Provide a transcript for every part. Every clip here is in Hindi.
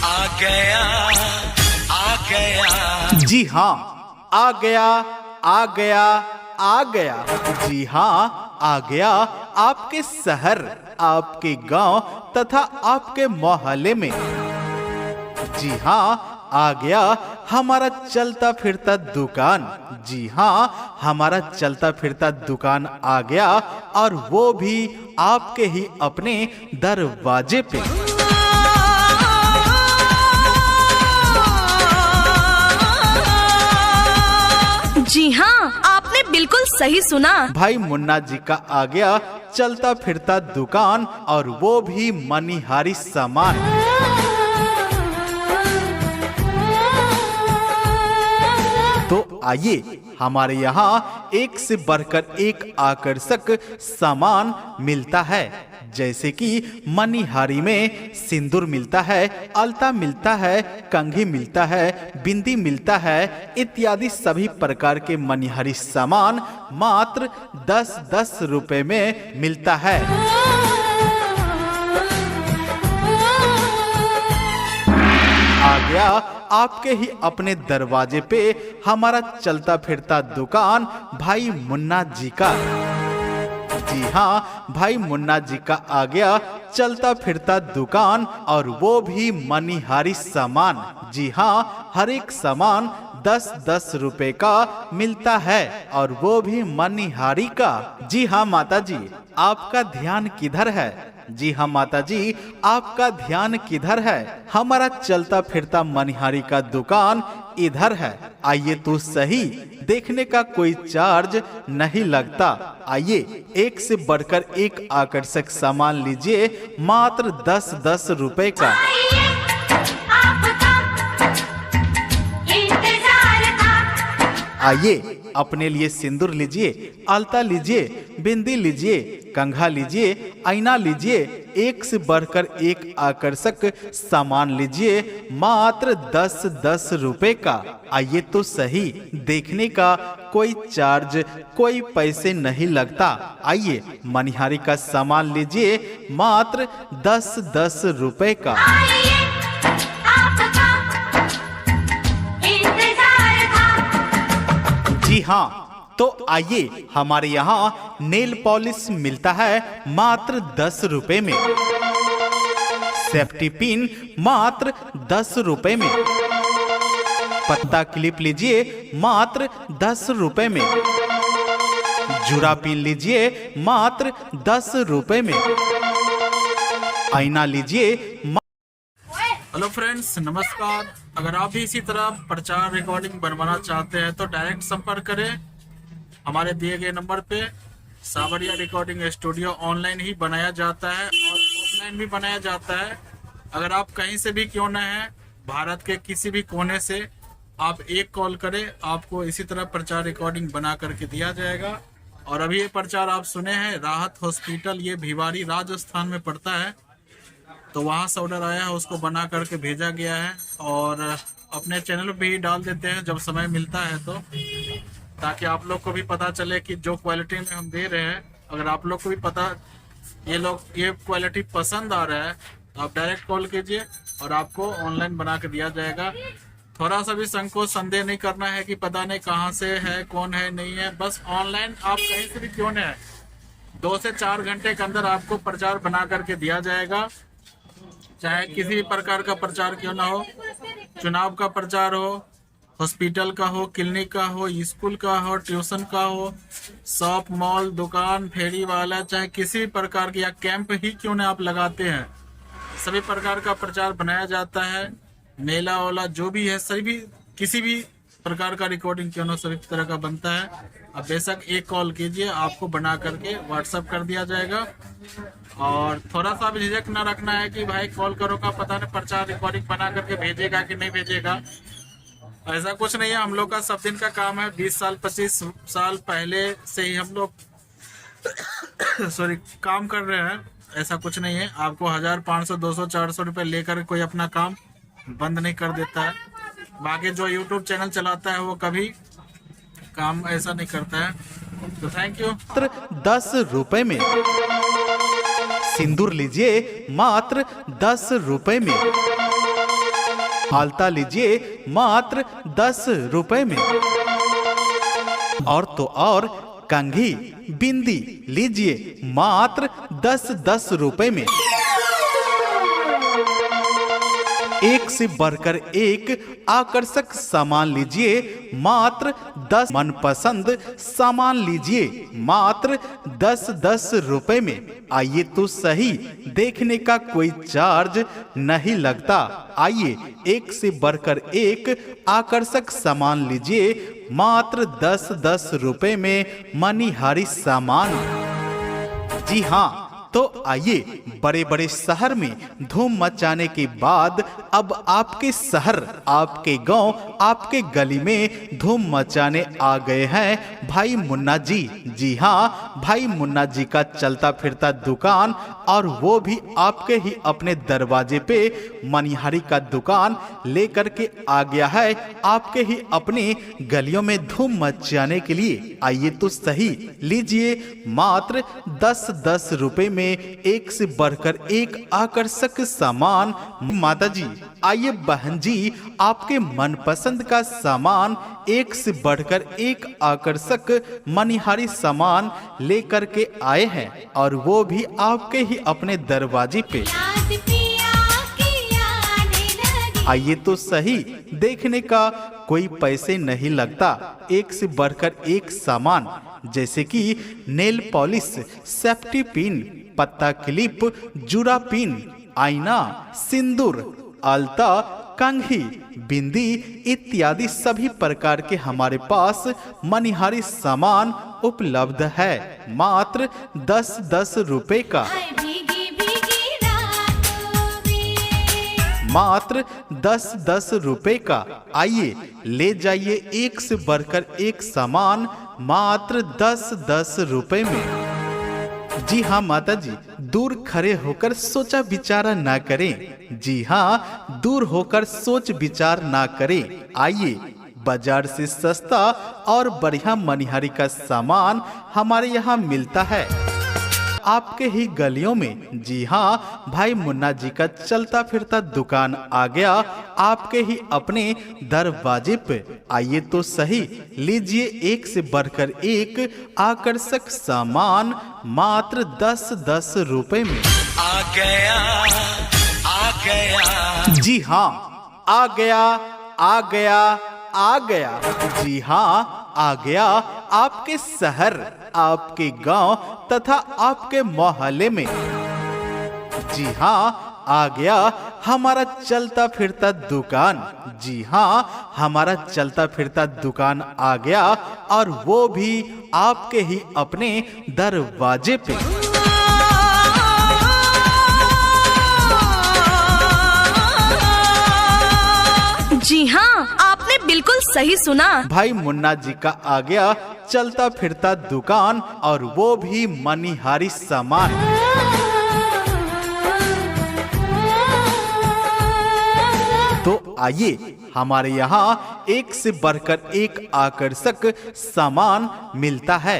आ गया, आ गया। जी हाँ, आ गया, आ गया, आ गया। जी हाँ, आ गया आपके शहर, आपके गांव तथा आपके मोहल्ले में। जी हाँ, आ गया हमारा चलता फिरता दुकान। जी हाँ, हमारा चलता फिरता दुकान आ गया, और वो भी आपके ही अपने दरवाजे पे। जी हाँ, आपने बिल्कुल सही सुना। भाई मुन्ना जी का आ गया चलता फिरता दुकान, और वो भी मनिहारी सामान। तो आइए, हमारे यहाँ एक से बढ़कर एक आकर्षक सामान मिलता है, जैसे कि मनिहारी में सिंदूर मिलता है, अलता मिलता है, कंघी मिलता है, बिंदी मिलता है, इत्यादि सभी प्रकार के मनिहारी सामान मात्र 10-10 रुपए में मिलता है। आ गया आपके ही अपने दरवाजे पे हमारा चलता फिरता दुकान भाई मुन्ना जी का। जी हाँ, भाई मुन्ना जी का आ गया चलता फिरता दुकान, और वो भी मनिहारी सामान। जी हाँ, हर एक सामान 10-10 रुपए का मिलता है, और वो भी मनिहारी का। जी हाँ माता जी, आपका ध्यान किधर है? जी हाँ माता जी, आपका ध्यान किधर है? हमारा चलता फिरता मनिहारी का दुकान इधर है। आइए तो सही, देखने का कोई चार्ज नहीं लगता। आइए, एक से बढ़कर एक आकर्षक सामान लीजिए मात्र 10-10 रुपए का। आइए, अपने लिए सिंदूर लीजिए, अलता लीजिए, बिंदी लीजिए, कंघा लीजिए, आईना लीजिए, एक से बढ़कर एक आकर्षक सामान लीजिए मात्र 10-10 रुपए का। आइए तो सही, देखने का कोई चार्ज, कोई पैसे नहीं लगता। आइए, मनिहारी का सामान लीजिए मात्र 10-10 रुपए का। जी हाँ, तो आइए, हमारे यहाँ नेल पॉलिश मिलता है मात्र 10 रुपए में, सेफ्टी पिन मात्र 10 रुपए में, पत्ता क्लिप लीजिए मात्र 10 रुपए में, जुड़ा पिन लीजिए मात्र 10 रुपए में, आईना लीजिए। हेलो फ्रेंड्स, नमस्कार। अगर आप भी इसी तरह प्रचार रिकॉर्डिंग बनवाना चाहते हैं तो डायरेक्ट संपर्क करें हमारे दिए गए नंबर पे। सावरिया रिकॉर्डिंग स्टूडियो ऑनलाइन ही बनाया जाता है और ऑफलाइन भी बनाया जाता है। अगर आप कहीं से भी क्यों न हैं, भारत के किसी भी कोने से आप एक कॉल करें, आपको इसी तरह प्रचार रिकॉर्डिंग बना करके दिया जाएगा। और अभी ये प्रचार आप सुने हैं राहत हॉस्पिटल, ये भिवाड़ी राजस्थान में पड़ता है, तो वहाँ से ऑर्डर आया है, उसको बना करके भेजा गया है। और अपने चैनल पे ही डाल देते हैं जब समय मिलता है, तो ताकि आप लोग को भी पता चले कि जो क्वालिटी में हम दे रहे हैं, अगर आप लोग को भी पता ये क्वालिटी पसंद आ रहा है तो आप डायरेक्ट कॉल कीजिए और आपको ऑनलाइन बना के दिया जाएगा। थोड़ा सा भी संकोच संदेह नहीं करना है कि पता नहीं कहाँ से है, कौन है, नहीं है। बस ऑनलाइन आप कहीं से भी क्यों न है, 2 से 4 घंटे के अंदर आपको प्रचार बना करके दिया जाएगा। चाहे किसी भी प्रकार का प्रचार क्यों ना हो, चुनाव का प्रचार हो, हॉस्पिटल का हो, क्लिनिक का हो, स्कूल का हो, ट्यूशन का हो, शॉप, मॉल, दुकान, फेरी वाला, चाहे किसी भी प्रकार की, या कैंप ही क्यों ना आप लगाते हैं, सभी प्रकार का प्रचार बनाया जाता है। मेला वाला जो भी है, सभी किसी भी प्रकार का रिकॉर्डिंग क्यों ना सभी तरह का बनता है। अब बेशक एक कॉल कीजिए, आपको बना करके व्हाट्सएप कर दिया जाएगा। और थोड़ा सा भी झिझक ना रखना है कि भाई कॉल करो का पता नहीं प्रचार रिकॉर्डिंग बना करके भेजेगा कि नहीं भेजेगा। ऐसा कुछ नहीं है, हम लोग का सब दिन का काम है। 20 साल 25 साल पहले से ही हम लोग काम कर रहे हैं। ऐसा कुछ नहीं है, आपको 1000, 500, 200, 400 रुपये लेकर कोई अपना काम बंद नहीं कर देता है। बाकी जो यूट्यूब चैनल चलाता है वो कभी काम ऐसा नहीं करता है। तो थैंक यू। 10 रुपए में सिंदूर लीजिए मात्र 10 रुपए में। आलता लीजिए मात्र 10 रुपए में। और तो और कंघी बिंदी लीजिए मात्र 10-10 रुपए में। एक से बढ़कर एक आकर्षक सामान लीजिए मात्र 10 मनपसंद सामान लीजिए मात्र 10-10 रुपए में। आइए तो सही, देखने का कोई चार्ज नहीं लगता। आइए एक से बढ़कर एक आकर्षक सामान लीजिए मात्र 10-10 रुपए में मनिहारी सामान। जी हाँ, तो आइए बड़े बड़े शहर में धूम मचाने के बाद अब आपके शहर, आपके गांव, आपके गली में धूम मचाने आ गए हैं भाई मुन्ना जी। जी हाँ, भाई मुन्ना जी का चलता फिरता दुकान, और वो भी आपके ही अपने दरवाजे पे मनिहारी का दुकान लेकर के आ गया है आपके ही अपने गलियों में धूम मचाने के लिए। आइए तो सही, लीजिए मात्र 10-10 रुपए में एक से बढ़कर एक आकर्षक सामान। माता जी, आइए बहन जी, आपके मनपसंद का सामान एक से बढ़कर एक आकर्षक मनिहारी सामान लेकर के आए हैं, और वो भी आपके ही अपने दरवाजे पे। आइए तो सही, देखने का कोई पैसे नहीं लगता। एक से बढ़कर एक सामान, जैसे कि नेल पॉलिश, सेफ्टी पिन, पत्ता क्लिप, जुरा पिन, आईना, सिंदूर, आलता, कंघी, बिंदी इत्यादि सभी प्रकार के हमारे पास मनिहारी सामान उपलब्ध है मात्र 10-10 रुपए का। मात्र 10-10 रुपए का। आइए ले जाइए एक से बढ़कर एक सामान मात्र 10-10 रुपए में। जी हाँ माता जी, दूर खड़े होकर सोचा विचारा ना करें। जी हाँ, दूर होकर सोच विचार ना करें। आइए, बाजार से सस्ता और बढ़िया मनिहारी का सामान हमारे यहाँ मिलता है आपके ही गलियों में। जी हाँ, भाई मुन्ना जी का चलता फिरता दुकान आ गया आपके ही अपने दरवाजे पे। आइए तो सही, लीजिए एक से बढ़कर एक आकर्षक सामान मात्र 10-10 रुपए में। आ गया, आ गया। जी हाँ, आ गया, आ गया, आ गया। जी हाँ, आ गया आपके शहर, आपके गांव तथा आपके मोहल्ले में। जी हाँ, आ गया हमारा चलता फिरता दुकान। जी हाँ, हमारा चलता फिरता दुकान आ गया, और वो भी आपके ही अपने दरवाजे पे। जी हाँ, आपने बिल्कुल सही सुना। भाई मुन्ना जी का आ गया चलता फिरता दुकान, और वो भी मनिहारी सामान। तो आइए, हमारे यहाँ एक से बढ़कर एक आकर्षक सामान मिलता है,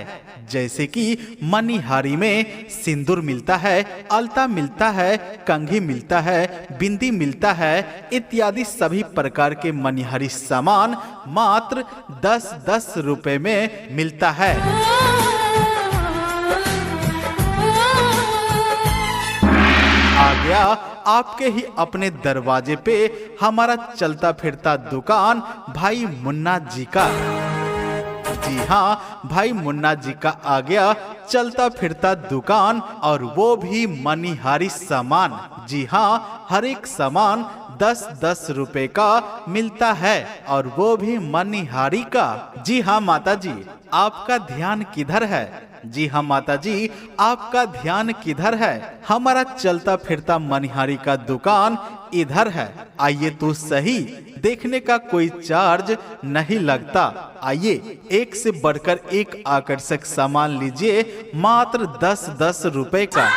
जैसे कि मनिहारी में सिंदूर मिलता है, अलता मिलता है, कंघी मिलता है, बिंदी मिलता है इत्यादि सभी प्रकार के मनिहारी सामान मात्र 10-10 रुपए में मिलता है। आ गया आपके ही अपने दरवाजे पे हमारा चलता फिरता दुकान भाई मुन्ना जी का। जी हाँ, भाई मुन्ना जी का आ गया चलता फिरता दुकान, और वो भी मनिहारी सामान। जी हाँ, हर एक सामान 10-10 रुपए का मिलता है, और वो भी मनिहारी का। जी हाँ माता जी, आपका ध्यान किधर है? जी हाँ माता जी, आपका ध्यान किधर है? हमारा चलता फिरता मनिहारी का दुकान इधर है। आइए तो सही, देखने का कोई चार्ज नहीं लगता। आइए, एक से बढ़कर एक आकर्षक सामान लीजिए मात्र 10-10 रुपए का।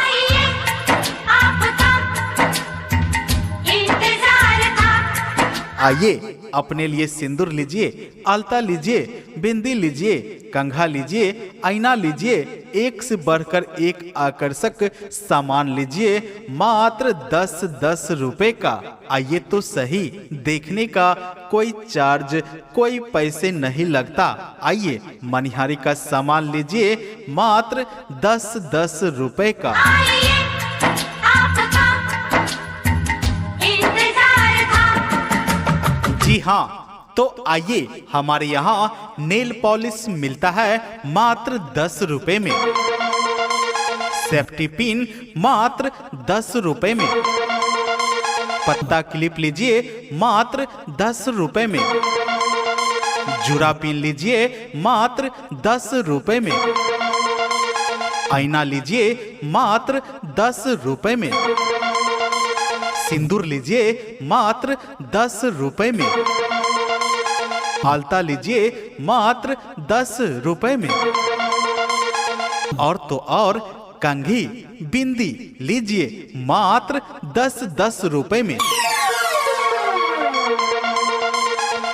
आइए अपने लिए सिंदूर लीजिए, अलता लीजिए, बिंदी लीजिए, कंघा लीजिए, आईना लीजिए, एक से बढ़कर एक आकर्षक सामान लीजिए, मात्र 10-10 रुपए का। आइए तो सही, देखने का कोई चार्ज, कोई पैसे नहीं लगता। आइए मनिहारी का सामान लीजिए, मात्र 10-10 रुपए का। जी हाँ, तो आइए हमारे यहाँ नेल पॉलिश मिलता है मात्र 10 रुपए में, सेफ्टी पिन मात्र 10 रुपए में, पत्ता क्लिप लीजिए मात्र 10 रुपए में, जुड़ा पिन लीजिए मात्र 10 रुपए में, आईना लीजिए मात्र 10 रुपए में, सिंदूर लीजिए मात्र 10 रुपए में, आलता लीजिए मात्र 10 रुपए में, और तो और कंघी, बिंदी लीजिए मात्र 10-10 रुपए में।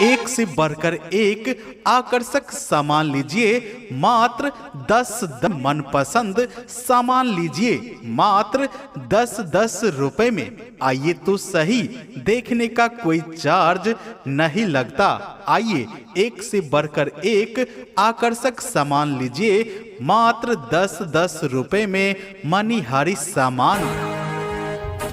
एक से बढ़कर एक आकर्षक सामान लीजिए, मात्र 10 मनपसंद सामान लीजिए, मात्र 10-10 रुपए में। आइए तो सही, देखने का कोई चार्ज नहीं लगता। आइए एक से बढ़कर एक आकर्षक सामान लीजिए, मात्र 10-10 रुपए में मनिहारी सामान।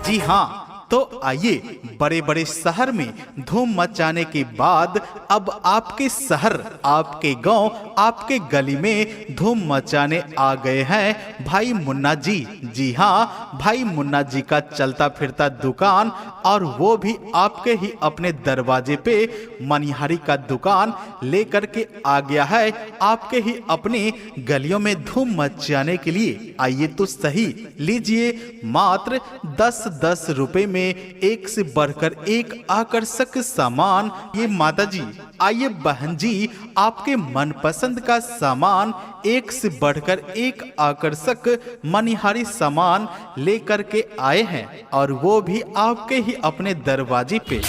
जी हाँ, तो आइए बड़े बड़े शहर में धूम मचाने के बाद अब आपके शहर, आपके गांव, आपके गली में धूम मचाने आ गए हैं भाई मुन्ना जी। जी हाँ, भाई मुन्ना जी का चलता फिरता दुकान, और वो भी आपके ही अपने दरवाजे पे मनिहारी का दुकान लेकर के आ गया है, आपके ही अपने गलियों में धूम मचाने के लिए। आइए तो सही, लीजिए मात्र 10-10 रुपए में एक से बढ़कर एक आकर्षक सामान। ये माता जी, आइए बहन जी, आपके मनपसंद का सामान एक से बढ़कर एक आकर्षक मनिहारी सामान लेकर के आए हैं, और वो भी आपके ही अपने दरवाजे पे।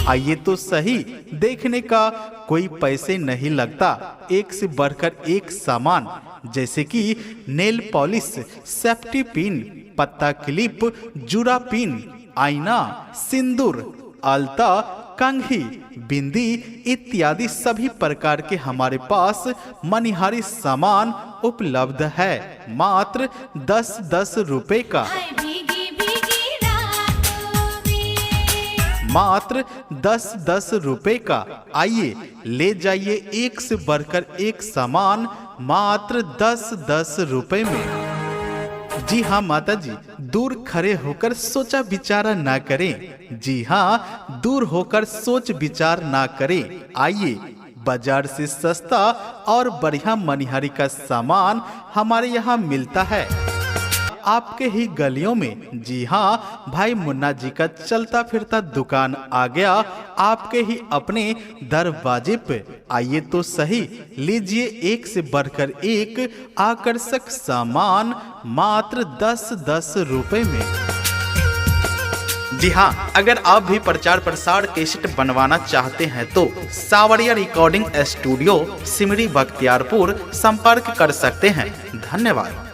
आइए तो सही, देखने का कोई पैसे नहीं लगता। एक से बढ़कर एक सामान, जैसे कि नेल पॉलिश, सेफ्टी पिन, पत्ता क्लिप, जुड़ा पिन, आईना, सिंदूर, अलता, कंघी, बिंदी इत्यादि सभी प्रकार के हमारे पास मनिहारी सामान उपलब्ध है, मात्र 10-10 रुपए का। मात्र 10-10 रुपए का। आइए ले जाइए एक से बढ़कर एक सामान, मात्र 10-10 रुपए में। जी हाँ माता जी, दूर खड़े होकर सोचा विचारा ना करें। जी हाँ, दूर होकर सोच विचार ना करें। आइए, बाजार से सस्ता और बढ़िया मनिहारी का सामान हमारे यहाँ मिलता है आपके ही गलियों में। जी हाँ, भाई मुन्ना जी का चलता फिरता दुकान आ गया आपके ही अपने दरवाजे पे। आइए तो सही, लीजिए एक से बढ़कर एक आकर्षक सामान, मात्र 10-10 रुपए में। जी हाँ, अगर आप भी प्रचार प्रसार कैसेट बनवाना चाहते हैं तो सावरिया रिकॉर्डिंग स्टूडियो, सिमरी बख्तियारपुर संपर्क कर सकते हैं। धन्यवाद।